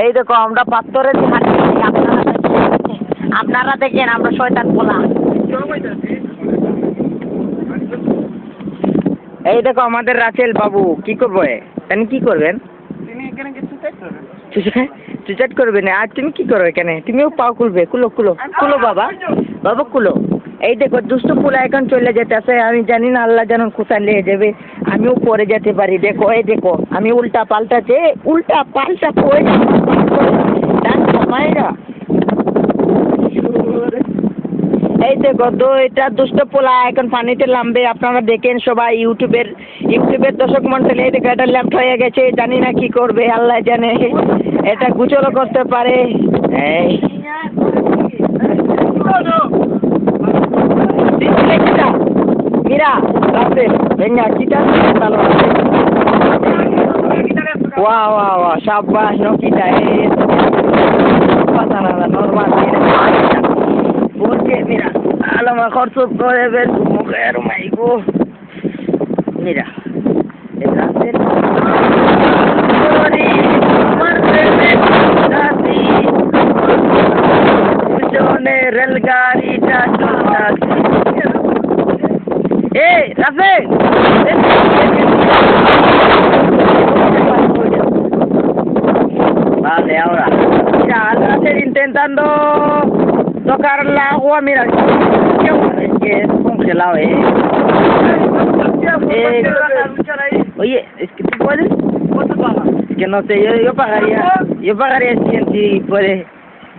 এই দেখো আমরা পাথরের হাঁটি, আপনারা দেখেন আমরা শয়তান পোলা। এই দেখো আমাদের রাসেল বাবু কি করবো, তিনি কি করবেন? সুইসাইড করবে না। আর তুমি কি করো এখানে? তুমিও পাও খুলবে? খুলো খুলো খুলো বাবা, বাবা খুলো। এই দেখো দুষ্ট পোলা এখন চলে যেতেছে, আমি জানি না আল্লাহ যেন কোথায় নিয়ে যাবে, আমিও পরে যেতে পারি। দেখো এই দেখো আমি উল্টা পাল্টা পড়ে মায়েরা। এই দেখো তো এটা দুষ্ট পোলা এখন পানিতে নামবে, আপনারা দেখেন সবাই ইউটিউবের দর্শক মন্ডলী। এই দেখো এটা লেফট হয়ে গেছে, জানি না কি করবে, আল্লাহ জানে। এটা গুচলও করতে পারে। এই mira, Rafael, venga, quítate el pantalón. Wow, wow, wow, Shabbash, no quita eso. No pasa nada, normal, mira. Porque, mira, a lo mejor tú puedes ver tu mujer, oh my God. Mira, el Rafael. Relgarita, Rafael. Vale, ahora. Mira, al Rafael intentando tocar el agua, mira. Es que es congelado, Oye, es que tú puedes. ¿Cuánto pagas? Es que no sé, yo pagaría 100 si puedes.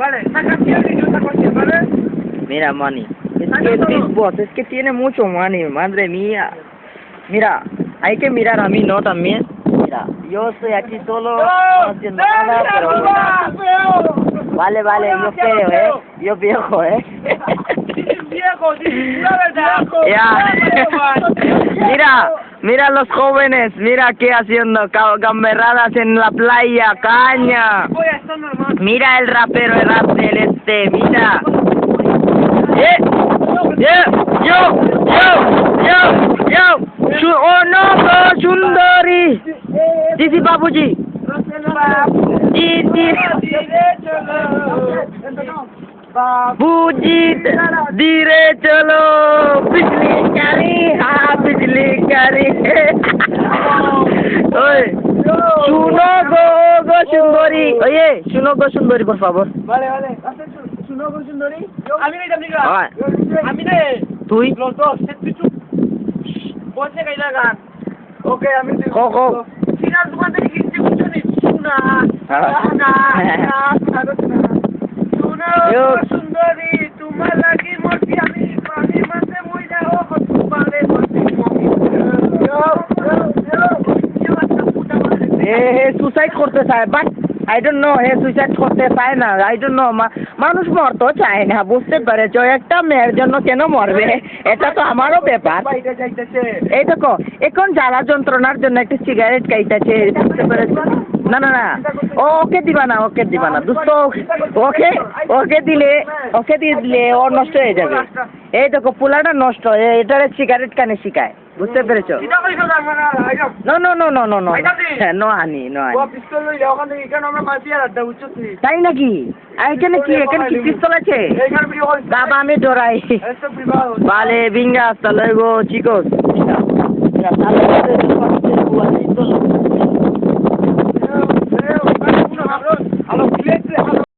Vale, saca 100 y yo saco 100, ¿vale? Mira, Manny. Es que tiene mucho money, madre mía. Mira, hay que mirar a mí, ¿no? También. Mira, yo estoy aquí solo, no haciendo nada, pero... Vale, yo creo, Yo viejo, Viejo, la verdad. Ya. Mira los jóvenes, mira qué haciendo, gamberradas en la playa, caña. Mira el rapero, el rap del mira. Oh no, Sundari. Sisi Babuji. Babuji, dire chalo. Bijli kari, bijli kari. Oye, suno go Sundari. Oye, suno go Sundari, por favor. Vale. ¿Suno go Sundari? A mí no me A mí ¿Tú? Los dos. Ponte que hagan. Ok, a mí te Go. Final, tú cuando dijiste mucho de Suna. Sundari, tu mala que morfi a mí mate muy de ojo, tu padre suicide করতে চায়, but I don't know, suicide করতে চায় না, I don't know, মানুষ মরতো চায় না, বুঝতে পেরেছো? একটা মেয়ের জন্য কেন মরবে, এটা তো আমারও ব্যাপার। এই দেখো এখন জ্বালা যন্ত্রণার জন্য একটা সিগারেট খাইতেছে, বুঝতে পেরেছো? না ওকে দিবা না দুস্থ, ওকে দিয়ে দিলে ও নষ্ট হয়ে যাবে। এই দেখো পোলাটা নষ্ট, এটারে সিগারেট কানে শিখায়, বুঝতে পেরেছো? নো আনি তাই নাকি? এখানে কি পিস্তল আছে? বাবা আমি ডরাই। Vale, venga, hasta luego, chicos. Mira,